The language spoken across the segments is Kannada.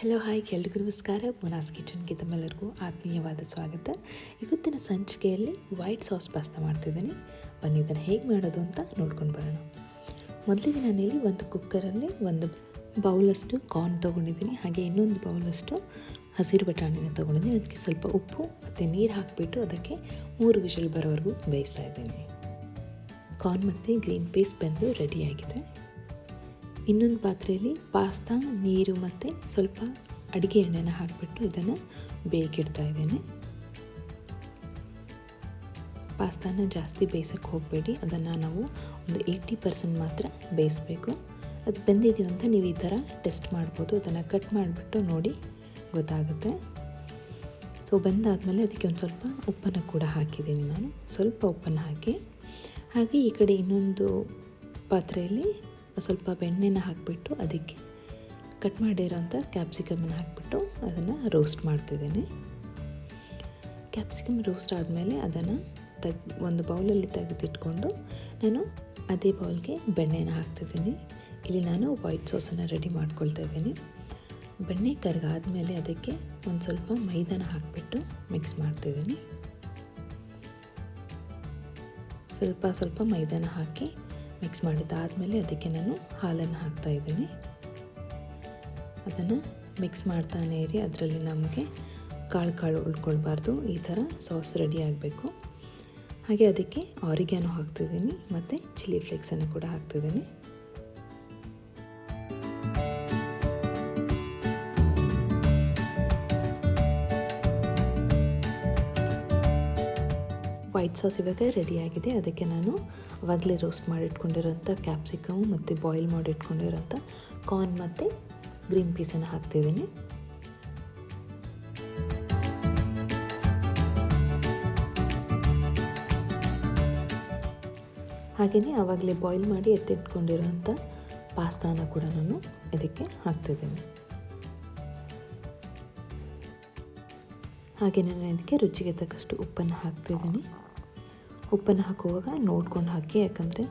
ಹಲೋ ಹಾಯ್ ಎಲ್ರಿಗೂ ನಮಸ್ಕಾರ. ಮೊನಾಸ್ ಕಿಚನ್ಗೆ ತಮ್ಮೆಲ್ಲರಿಗೂ ಆತ್ಮೀಯವಾದ ಸ್ವಾಗತ. ಇವತ್ತಿನ ಸಂಚಿಕೆಯಲ್ಲಿ ವೈಟ್ ಸಾಸ್ ಪಾಸ್ತಾ ಮಾಡ್ತಿದ್ದೀನಿ. ಬನ್ನಿ ಇದನ್ನು ಹೇಗೆ ಮಾಡೋದು ಅಂತ ನೋಡ್ಕೊಂಡು ಬರೋಣ. ಮೊದಲಿಗೆ ನಾನಿಲ್ಲಿ ಒಂದು ಕುಕ್ಕರಲ್ಲಿ ಒಂದು ಬೌಲಷ್ಟು ಕಾರ್ನ್ ತೊಗೊಂಡಿದ್ದೀನಿ, ಹಾಗೆ ಇನ್ನೊಂದು ಬೌಲಷ್ಟು ಹಸಿರು ಬಟಾಣಿನ ತೊಗೊಂಡಿದ್ದೀನಿ. ಅದಕ್ಕೆ ಸ್ವಲ್ಪ ಉಪ್ಪು ಮತ್ತು ನೀರು ಹಾಕಿಬಿಟ್ಟು ಅದಕ್ಕೆ 3 ವಿಷಲ್ ಬರೋವರೆಗೂ ಬೇಯಿಸ್ತಾ ಇದ್ದೀನಿ. ಕಾರ್ನ್ ಮತ್ತು ಗ್ರೀನ್ ಪೀಸ್ ಬೆಂದು ರೆಡಿಯಾಗಿದೆ. ಇನ್ನೊಂದು ಪಾತ್ರೆಯಲ್ಲಿ ಪಾಸ್ತಾ, ನೀರು ಮತ್ತು ಸ್ವಲ್ಪ ಅಡುಗೆ ಎಣ್ಣೆನ ಹಾಕಿಬಿಟ್ಟು ಇದನ್ನು ಬೇಯಿಸಿಡ್ತಾ ಇದ್ದೇನೆ. ಪಾಸ್ತಾನ ಜಾಸ್ತಿ ಬೇಯಿಸೋಕ್ಕೆ ಹೋಗಬೇಡಿ, ಅದನ್ನು ನಾವು ಒಂದು 80% ಮಾತ್ರ ಬೇಯಿಸಬೇಕು. ಅದು ಬೆಂದಿದೆಯೋ ಅಂತ ನೀವು ಈ ಥರ ಟೆಸ್ಟ್ ಮಾಡ್ಬೋದು. ಅದನ್ನು ಕಟ್ ಮಾಡಿಬಿಟ್ಟು ನೋಡಿ ಗೊತ್ತಾಗುತ್ತೆ. ಸೊ ಬೆಂದಾದಮೇಲೆ ಅದಕ್ಕೆ ಒಂದು ಸ್ವಲ್ಪ ಉಪ್ಪನ್ನು ಕೂಡ ಹಾಕಿದ್ದೀನಿ ನಾನು. ಸ್ವಲ್ಪ ಉಪ್ಪನ್ನು ಹಾಕಿ, ಹಾಗೆ ಈ ಕಡೆ ಇನ್ನೊಂದು ಪಾತ್ರೆಯಲ್ಲಿ ಸ್ವಲ್ಪ ಬೆಣ್ಣೆನ ಹಾಕಿಬಿಟ್ಟು ಅದಕ್ಕೆ ಕಟ್ ಮಾಡಿರೋಂಥ ಕ್ಯಾಪ್ಸಿಕಮನ್ನು ಹಾಕಿಬಿಟ್ಟು ಅದನ್ನು ರೋಸ್ಟ್ ಮಾಡ್ತಿದ್ದೀನಿ. ಕ್ಯಾಪ್ಸಿಕಮ್ ರೋಸ್ಟ್ ಆದಮೇಲೆ ಅದನ್ನು ಒಂದು ಬೌಲಲ್ಲಿ ತೆಗೆದಿಟ್ಕೊಂಡು ನಾನು ಅದೇ ಬೌಲ್ಗೆ ಬೆಣ್ಣೆನ ಹಾಕ್ತಿದ್ದೀನಿ. ಇಲ್ಲಿ ನಾನು ವೈಟ್ ಸಾಸನ್ನು ರೆಡಿ ಮಾಡ್ಕೊಳ್ತಾ ಇದ್ದೀನಿ. ಬೆಣ್ಣೆ ಕರಗಾದ್ಮೇಲೆ ಅದಕ್ಕೆ ಒಂದು ಸ್ವಲ್ಪ ಮೈದಾನ ಹಾಕಿಬಿಟ್ಟು ಮಿಕ್ಸ್ ಮಾಡ್ತಿದ್ದೀನಿ. ಸ್ವಲ್ಪ ಮೈದಾನ ಹಾಕಿ ಮಿಕ್ಸ್ ಮಾಡಿದ್ದಾದಮೇಲೆ ಅದಕ್ಕೆ ನಾನು ಹಾಲನ್ನು ಹಾಕ್ತಾಯಿದ್ದೀನಿ. ಅದನ್ನು ಮಿಕ್ಸ್ ಮಾಡ್ತಾನೇ ಇರಿ, ಅದರಲ್ಲಿ ನಮಗೆ ಕಾಳು ಉಳ್ಕೊಳ್ಬಾರ್ದು. ಈ ಥರ ಸಾಸ್ ರೆಡಿ ಆಗಬೇಕು. ಹಾಗೆ ಅದಕ್ಕೆ ಆರಿಗ್ಯಾನೋ ಹಾಕ್ತಿದ್ದೀನಿ ಮತ್ತು ಚಿಲ್ಲಿ ಫ್ಲೇಕ್ಸನ್ನು ಕೂಡ ಹಾಕ್ತಿದ್ದೀನಿ. ವೈಟ್ ಸಾಸ್ ಇವಾಗ ರೆಡಿಯಾಗಿದೆ. ಅದಕ್ಕೆ ನಾನು ಆವಾಗಲೇ ರೋಸ್ಟ್ ಮಾಡಿಟ್ಕೊಂಡಿರೋಂಥ ಕ್ಯಾಪ್ಸಿಕಮ್ ಮತ್ತು ಬಾಯ್ಲ್ ಮಾಡಿಟ್ಕೊಂಡಿರೋಂಥ ಕಾರ್ನ್ ಮತ್ತು ಗ್ರೀನ್ ಪೀಸನ್ನು ಹಾಕ್ತಿದ್ದೀನಿ. ಹಾಗೆಯೇ ಆವಾಗಲೇ ಬಾಯ್ಲ್ ಮಾಡಿ ಎತ್ತಿಟ್ಕೊಂಡಿರೋಂಥ ಪಾಸ್ತಾನ ಕೂಡ ನಾನು ಇದಕ್ಕೆ ಹಾಕ್ತಿದ್ದೀನಿ. ಹಾಗೆ ನಾನು ಇದಕ್ಕೆ ರುಚಿಗೆ ತಕ್ಕಷ್ಟು ಉಪ್ಪನ್ನು ಹಾಕ್ತಿದ್ದೀನಿ. ಉಪ್ಪನ್ನು ಹಾಕುವಾಗ ನೋಡ್ಕೊಂಡು ಹಾಕಿ, ಯಾಕಂದರೆ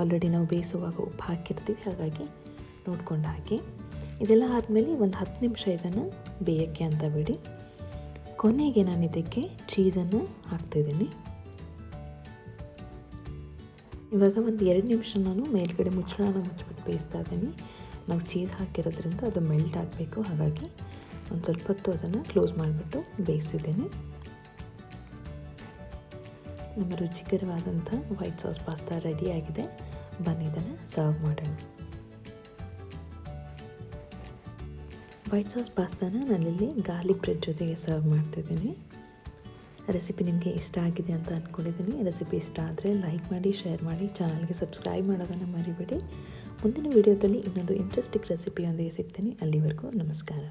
ಆಲ್ರೆಡಿ ನಾವು ಬೇಯಿಸುವಾಗ ಉಪ್ಪು ಹಾಕಿರ್ತೀವಿ, ಹಾಗಾಗಿ ನೋಡ್ಕೊಂಡು ಹಾಕಿ. ಇದೆಲ್ಲ ಆದಮೇಲೆ ಒಂದು 10 ನಿಮಿಷ ಇದನ್ನು ಬೇಯೋಕ್ಕೆ ಅಂತ ಬಿಡಿ. ಕೊನೆಗೆ ನಾನು ಇದಕ್ಕೆ ಚೀಸನ್ನು ಹಾಕ್ತಿದ್ದೀನಿ. ಇವಾಗ ಒಂದು 2 ನಿಮಿಷ ನಾನು ಮೇಲ್ಗಡೆ ಮುಚ್ಚಳನ ಮುಚ್ಚಿಬಿಟ್ಟು ಬೇಯಿಸ್ತಾ ಇದ್ದೀನಿ. ನಾವು ಚೀಸ್ ಹಾಕಿರೋದ್ರಿಂದ ಅದು ಮೆಲ್ಟ್ ಆಗಬೇಕು, ಹಾಗಾಗಿ ಒಂದು ಸ್ವಲ್ಪ ಹೊತ್ತು ಅದನ್ನು ಕ್ಲೋಸ್ ಮಾಡಿಬಿಟ್ಟು ಬೇಯಿಸಿದ್ದೀನಿ. ನಮ್ಮ ರುಚಿಕರವಾದಂಥ ವೈಟ್ ಸಾಸ್ ಪಾಸ್ತಾ ರೆಡಿಯಾಗಿದೆ. ಬನ್ನಿ ಇದನ್ನು ಸರ್ವ್ ಮಾಡೋಣ. ವೈಟ್ ಸಾಸ್ ಪಾಸ್ತಾನ ನಾನಿಲ್ಲಿ ಗಾರ್ಲಿಕ್ ಬ್ರೆಡ್ ಜೊತೆಗೆ ಸರ್ವ್ ಮಾಡ್ತಿದ್ದೀನಿ. ರೆಸಿಪಿ ನಿಮಗೆ ಇಷ್ಟ ಆಗಿದೆ ಅಂತ ಅಂದ್ಕೊಂಡಿದ್ದೀನಿ. ರೆಸಿಪಿ ಇಷ್ಟ ಆದರೆ ಲೈಕ್ ಮಾಡಿ, ಶೇರ್ ಮಾಡಿ, ಚಾನಲ್ಗೆ ಸಬ್ಸ್ಕ್ರೈಬ್ ಮಾಡೋದನ್ನು ಮರಿಬೇಡಿ. ಮುಂದಿನ ವಿಡಿಯೋದಲ್ಲಿ ಇನ್ನೊಂದು ಇಂಟ್ರೆಸ್ಟಿಂಗ್ ರೆಸಿಪಿಯೊಂದಿಗೆ ಸಿಗ್ತೀನಿ. ಅಲ್ಲಿವರೆಗೂ ನಮಸ್ಕಾರ.